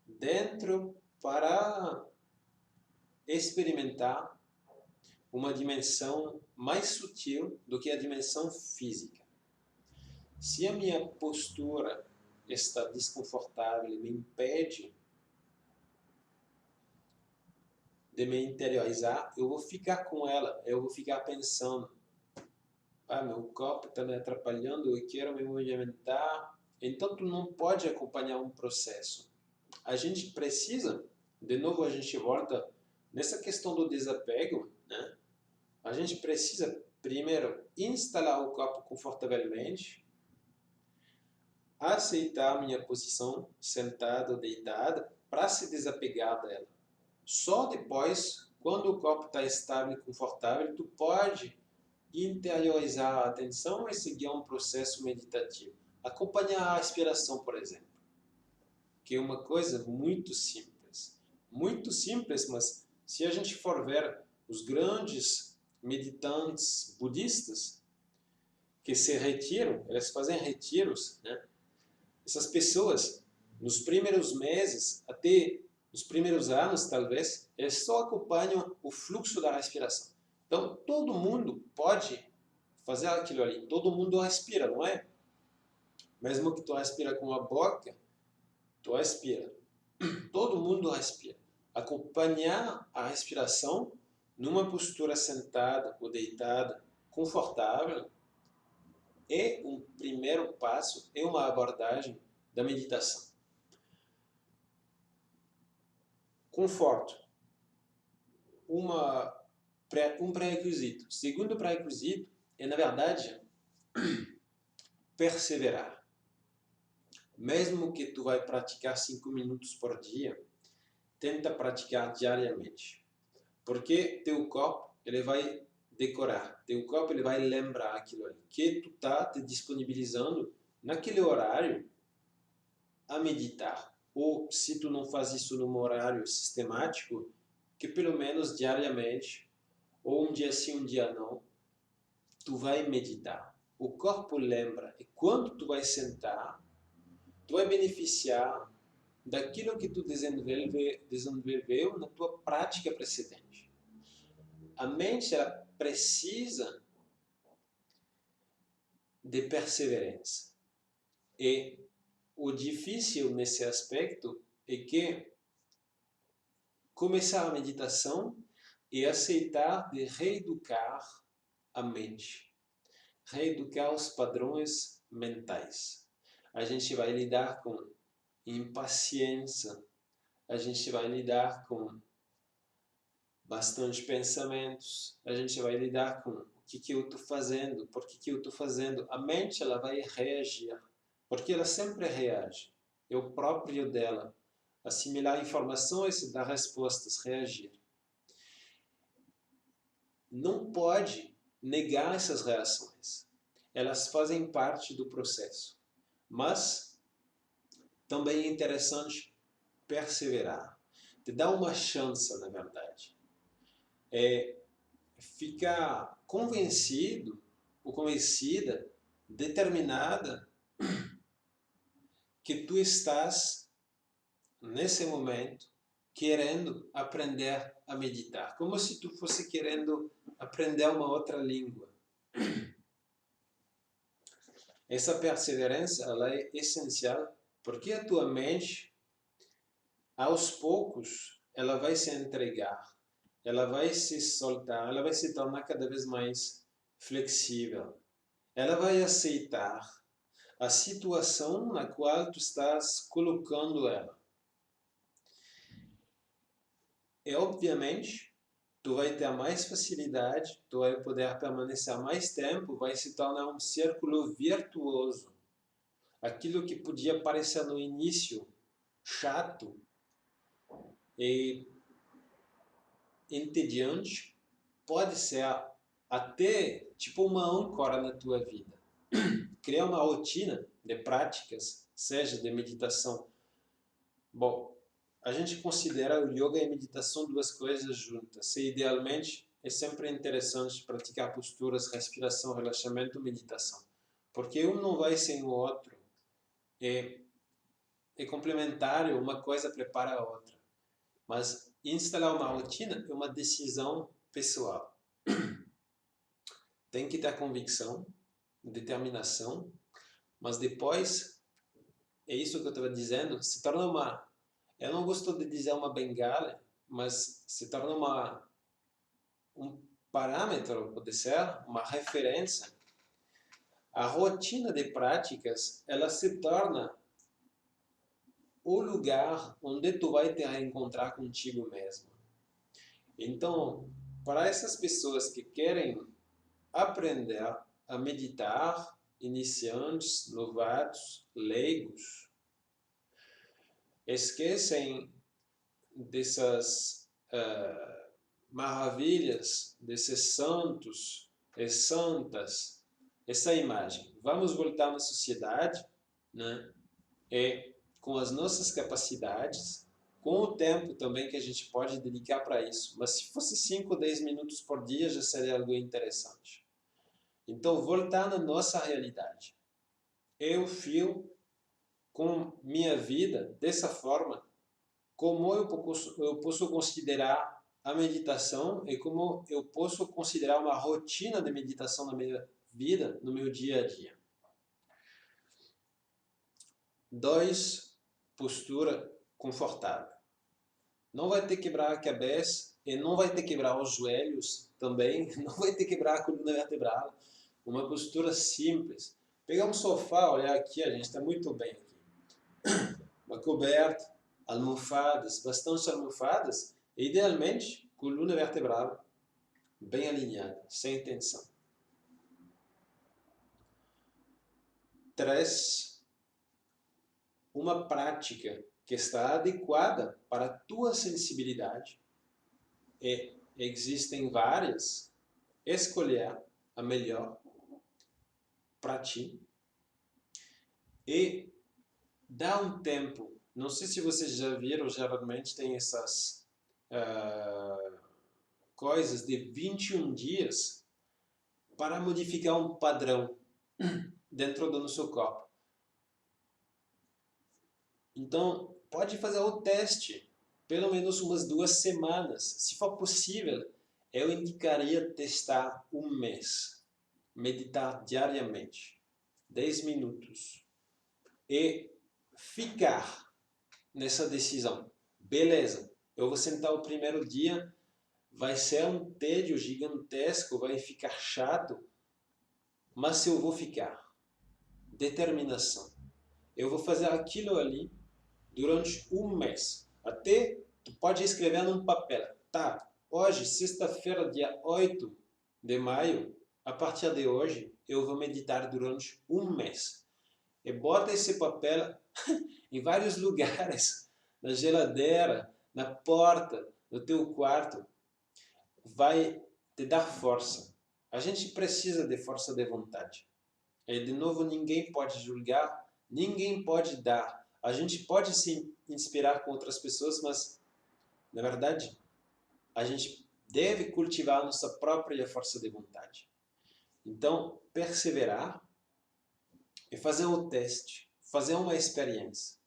Dentro para experimentar uma dimensão mais sutil do que a dimensão física. Se a minha postura está desconfortável e me impede de me interiorizar, eu vou ficar com ela, eu vou ficar pensando, meu corpo está me atrapalhando, eu quero me movimentar. Então, tu não pode acompanhar um processo. A gente precisa, de novo a gente volta nessa questão do desapego, né? A gente precisa, primeiro, instalar o corpo confortavelmente, aceitar a minha posição sentada ou deitada para se desapegar dela. Só depois, quando o corpo está estável e confortável, tu pode interiorizar a atenção e seguir um processo meditativo. Acompanhar a respiração, por exemplo, que é uma coisa muito simples. Muito simples, mas se a gente for ver os grandes meditantes budistas que se retiram, eles fazem retiros, né? Essas pessoas, nos primeiros meses, até nos primeiros anos, talvez, eles só acompanham o fluxo da respiração. Então, todo mundo pode fazer aquilo ali. Todo mundo respira, não é? Mesmo que tu respira com a boca, tu respira. Todo mundo respira. Acompanhar a respiração numa postura sentada ou deitada, confortável, é um primeiro passo, é uma abordagem da meditação. Conforto. Um pré-requisito. Segundo pré-requisito é, na verdade, perseverar. Mesmo que tu vai praticar 5 minutos por dia, tenta praticar diariamente. Porque teu corpo ele vai decorar. Teu corpo ele vai lembrar aquilo ali, que tu tá te disponibilizando naquele horário a meditar. Ou se tu não faz isso num horário sistemático, que pelo menos diariamente, ou um dia sim, um dia não, tu vai meditar. O corpo lembra. E quando tu vai sentar, tu vai beneficiar daquilo que tu desenvolveu na tua prática precedente. A mente ela precisa de perseverança. E o difícil nesse aspecto é que começar a meditação é aceitar de reeducar a mente, reeducar os padrões mentais. A gente vai lidar com impaciência, a gente vai lidar com bastante pensamentos, a gente vai lidar com o que eu estou fazendo, por que eu estou fazendo. A mente ela vai reagir, porque ela sempre reage. É o próprio dela. Assimilar informações e dar respostas, reagir. Não pode negar essas reações. Elas fazem parte do processo. Mas também é interessante perseverar. Te dar uma chance, na verdade. Ficar convencido ou convencida, determinada, que tu estás, nesse momento, querendo aprender a meditar. Como se tu fosse querendo aprender uma outra língua. Essa perseverança ela é essencial, porque a tua mente, aos poucos, ela vai se entregar, ela vai se soltar, ela vai se tornar cada vez mais flexível. Ela vai aceitar a situação na qual tu estás colocando ela. E, obviamente, tu vai ter mais facilidade, tu vai poder permanecer mais tempo, vai se tornar um círculo virtuoso. Aquilo que podia parecer no início chato e entediante, pode ser até tipo uma âncora na tua vida. Criar uma rotina de práticas, seja de meditação. Bom, a gente considera o yoga e a meditação duas coisas juntas. E, idealmente, é sempre interessante praticar posturas, respiração, relaxamento, meditação. Porque um não vai sem o outro. É complementário, uma coisa prepara a outra. Mas instalar uma rotina é uma decisão pessoal. Tem que ter convicção, determinação, mas depois, é isso que eu estava dizendo, se torna uma, eu não gosto de dizer uma bengala, mas se torna um parâmetro, pode ser, uma referência. A rotina de práticas, ela se torna o lugar onde tu vai te reencontrar contigo mesmo. Então, para essas pessoas que querem aprender a meditar, iniciantes, novatos, leigos, esquecem dessas maravilhas, desses santos e santas, essa imagem. Vamos voltar na sociedade, né? E com as nossas capacidades, com o tempo também que a gente pode dedicar para isso. Mas se fosse 5 ou 10 minutos por dia, já seria algo interessante. Então, voltar na nossa realidade. Eu fio com minha vida dessa forma, como eu posso considerar a meditação e como eu posso considerar uma rotina de meditação na minha vida, no meu dia a dia. 2, postura confortável. Não vai ter que quebrar a cabeça e não vai ter que quebrar os joelhos também, não vai ter que quebrar a coluna vertebral. Uma postura simples. Pegar um sofá, olhar aqui, a gente está muito bem aqui. Uma coberta, almofadas, bastante almofadas, e idealmente coluna vertebral bem alinhada, sem tensão. 3, uma prática que está adequada para a tua sensibilidade. E existem várias, escolher a melhor para ti e dar um tempo. Não sei se vocês já viram, geralmente tem essas coisas de 21 dias para modificar um padrão dentro do nosso corpo. Então, pode fazer o teste, pelo menos umas 2 semanas. Se for possível, eu indicaria testar um mês. Meditar diariamente, 10 minutos. E ficar nessa decisão. Beleza, eu vou sentar o primeiro dia, vai ser um tédio gigantesco, vai ficar chato, mas eu vou ficar. Determinação. Eu vou fazer aquilo ali durante um mês. Até tu pode escrever num papel. Tá, hoje, sexta-feira, dia 8 de maio, a partir de hoje, eu vou meditar durante um mês. E bota esse papel em vários lugares, na geladeira, na porta, no teu quarto. Vai te dar força. A gente precisa de força de vontade. E, de novo, ninguém pode julgar, ninguém pode dar. A gente pode se inspirar com outras pessoas, mas, na verdade, a gente deve cultivar a nossa própria força de vontade. Então, perseverar e fazer o teste, fazer uma experiência.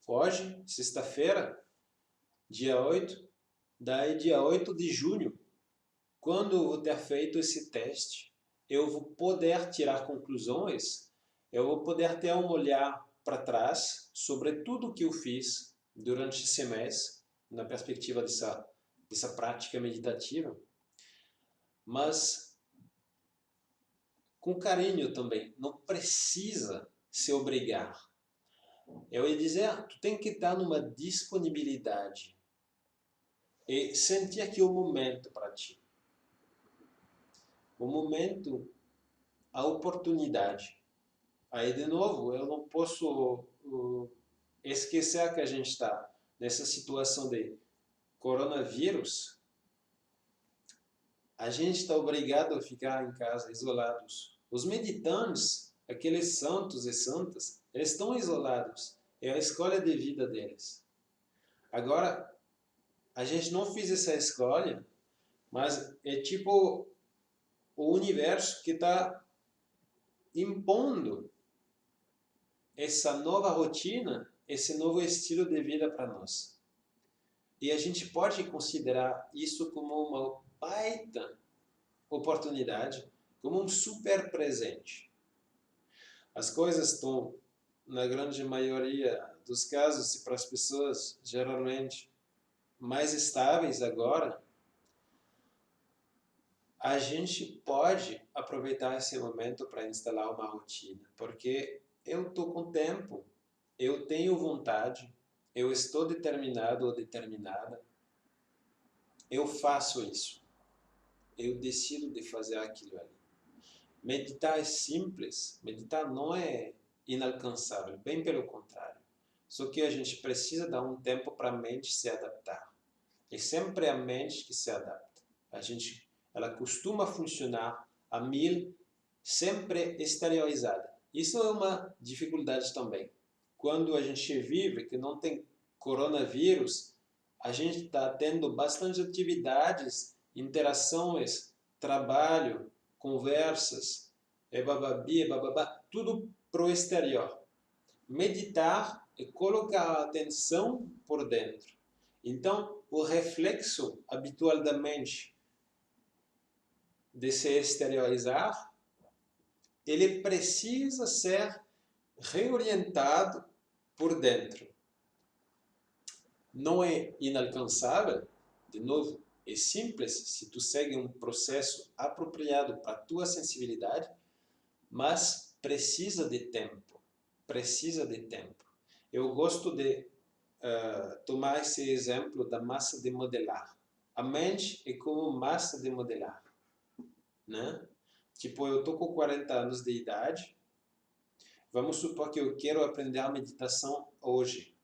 Hoje, sexta-feira, dia 8, daí dia 8 de junho, quando eu vou ter feito esse teste, eu vou poder tirar conclusões, eu vou poder ter um olhar para trás sobre tudo que eu fiz durante esse mês, na perspectiva dessa prática meditativa, mas com carinho também, não precisa se obrigar. Eu ia dizer, tu tem que estar numa disponibilidade e sentir que é o momento para ti. O momento, a oportunidade. Aí, de novo, eu não posso esquecer que a gente está nessa situação de coronavírus. A gente está obrigado a ficar em casa, isolados. Os meditantes, aqueles santos e santas, eles estão isolados. É a escolha de vida deles. Agora, a gente não fez essa escolha, mas é tipo o universo que está impondo essa nova rotina, esse novo estilo de vida para nós. E a gente pode considerar isso como uma baita oportunidade, como um super presente. As coisas estão, na grande maioria dos casos, e para as pessoas, geralmente, mais estáveis agora, a gente pode aproveitar esse momento para instalar uma rotina, porque eu estou com tempo, eu tenho vontade, eu estou determinado ou determinada, eu faço isso, eu decido de fazer aquilo ali. Meditar é simples, meditar não é inalcançável, bem pelo contrário. Só que a gente precisa dar um tempo para a mente se adaptar. É sempre a mente que se adapta. Ela costuma funcionar a 1000, sempre exteriorizada. Isso é uma dificuldade também. Quando a gente vive, que não tem coronavírus, a gente está tendo bastante atividades, interações, trabalho, conversas, bababi, bababá, tudo para o exterior. Meditar é colocar a atenção por dentro. Então, o reflexo habitual da mente de se exteriorizar, ele precisa ser reorientado por dentro. Não é inalcançável, de novo, é simples se tu segue um processo apropriado para a tua sensibilidade, mas precisa de tempo. Precisa de tempo. Eu gosto de tomar esse exemplo da massa de modelar. A mente é como massa de modelar, né? Tipo, eu tô com 40 anos de idade, vamos supor que eu quero aprender a meditação hoje.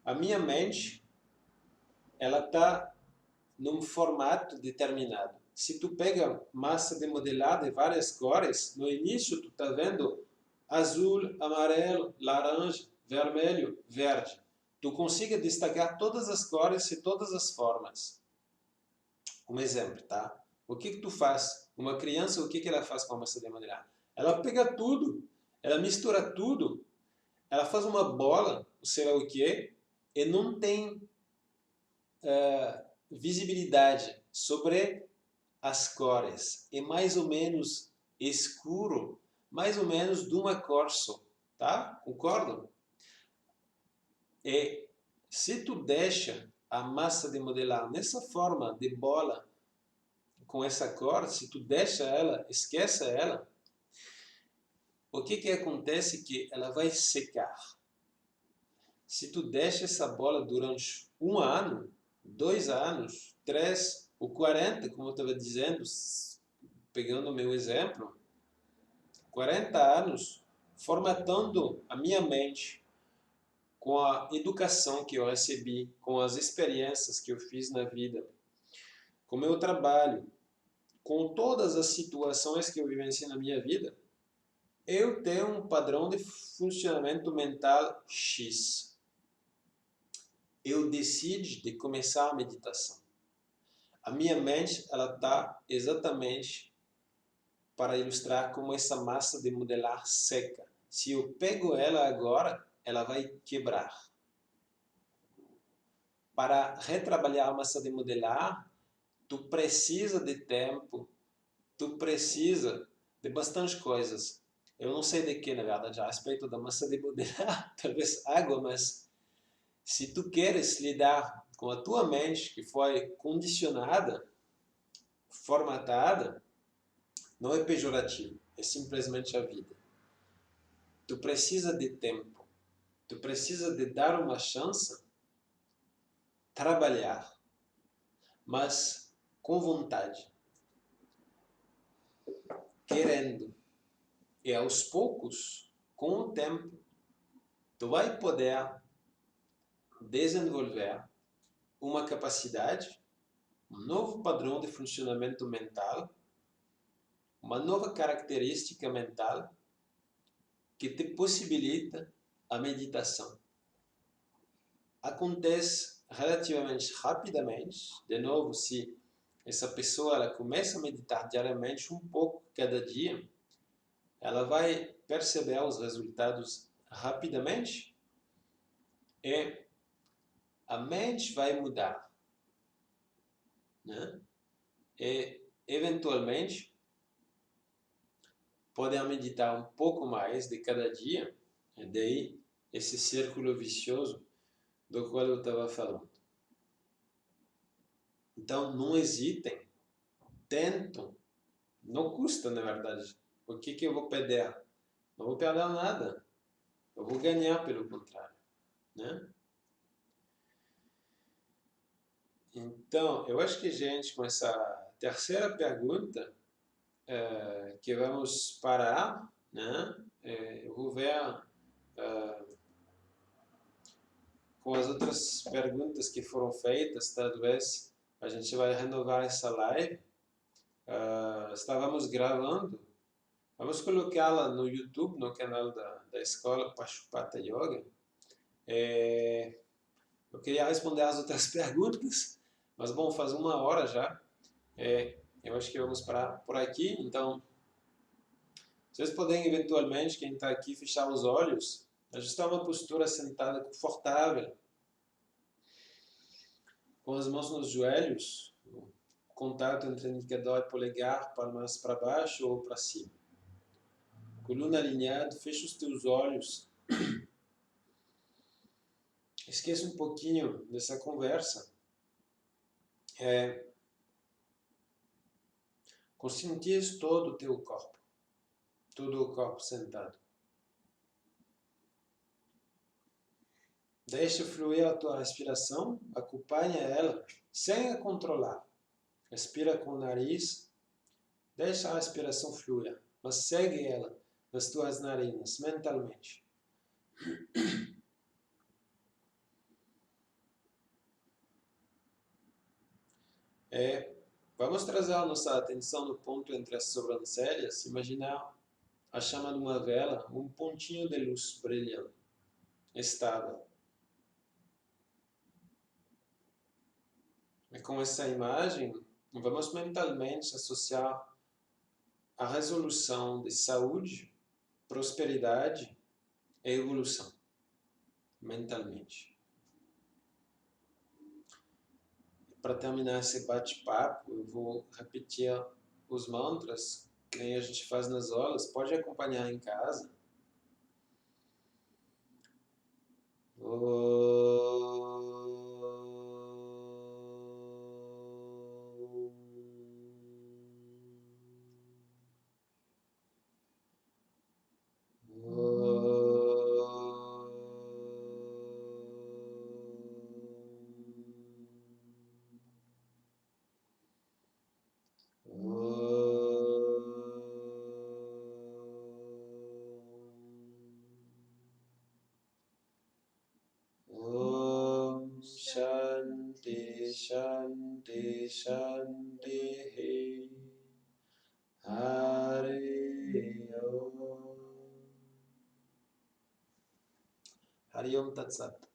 A minha mente, ela está num formato determinado. se tu pega massa de modelar de várias cores, no início tu está vendo azul, amarelo, laranja, vermelho, verde. Tu consiga destacar todas as cores e todas as formas. Um exemplo, tá? O que tu faz? Uma criança, o que ela faz com a massa de modelar? Ela pega tudo, ela mistura tudo, ela faz uma bola, sei lá o que, e não tem visibilidade sobre as cores. É mais ou menos escuro, mais ou menos de uma cor só, tá? Concordam? E se tu deixa a massa de modelar nessa forma de bola, com essa cor, se tu deixa ela, esquece ela, o que acontece que ela vai secar. Se tu deixa essa bola durante 1 ano, 2 anos, 3 ou 40, como eu estava dizendo, pegando o meu exemplo, 40 anos, formatando a minha mente com a educação que eu recebi, com as experiências que eu fiz na vida, com o meu trabalho, com todas as situações que eu vivenciei na minha vida, eu tenho um padrão de funcionamento mental X. Eu decido de começar a meditação. A minha mente ela está exatamente para ilustrar como essa massa de modelar seca. Se eu pego ela agora, ela vai quebrar. Para retrabalhar a massa de modelar, tu precisa de tempo, tu precisa de bastante coisas. Eu não sei de que, na verdade, a respeito da massa de modelar, talvez água, mas se tu queres lidar com a tua mente que foi condicionada, formatada, não é pejorativo, é simplesmente a vida. Tu precisa de tempo, tu precisa de dar uma chance, trabalhar, mas com vontade, querendo. E aos poucos, com o tempo, tu vai poder desenvolver uma capacidade, um novo padrão de funcionamento mental, uma nova característica mental que te possibilita a meditação. Acontece relativamente rapidamente, de novo, se essa pessoa ela começa a meditar diariamente um pouco cada dia, ela vai perceber os resultados rapidamente e a mente vai mudar, né? E eventualmente podem meditar um pouco mais de cada dia, e daí esse círculo vicioso do qual eu estava falando. Então não hesitem, tentam, não custa na verdade. O que eu vou perder? Não vou perder nada, eu vou ganhar pelo contrário, né? Então, eu acho que, gente, com essa terceira pergunta, que vamos parar, né? Eu vou ver com as outras perguntas que foram feitas, talvez a gente vai renovar essa live. Estávamos gravando, vamos colocá-la no YouTube, no canal da escola Pashupata Yoga. Eu queria responder as outras perguntas, mas bom, faz 1 hora já. Eu acho que vamos parar por aqui. Então, vocês podem eventualmente, quem está aqui, fechar os olhos, ajustar uma postura sentada confortável, com as mãos nos joelhos, contato entre indicador e polegar, palmas para baixo ou para cima. Coluna alinhada, fecha os teus olhos. Esqueça um pouquinho dessa conversa. Conscientize todo o teu corpo. Todo o corpo sentado. Deixa fluir a tua respiração, acompanha ela, sem a controlar. Respira com o nariz, deixa a respiração fluir, mas segue ela nas tuas narinas, mentalmente. Vamos trazer a nossa atenção no ponto entre as sobrancelhas, imaginar a chama de uma vela, um pontinho de luz brilhando, estável. E com essa imagem, vamos mentalmente associar a resolução de saúde, prosperidade e evolução, mentalmente. Para terminar esse bate-papo, eu vou repetir os mantras que nem a gente faz nas aulas, pode acompanhar em casa. Om Shanti Shanti Shanti Hari Om Hari Om Tat Sat.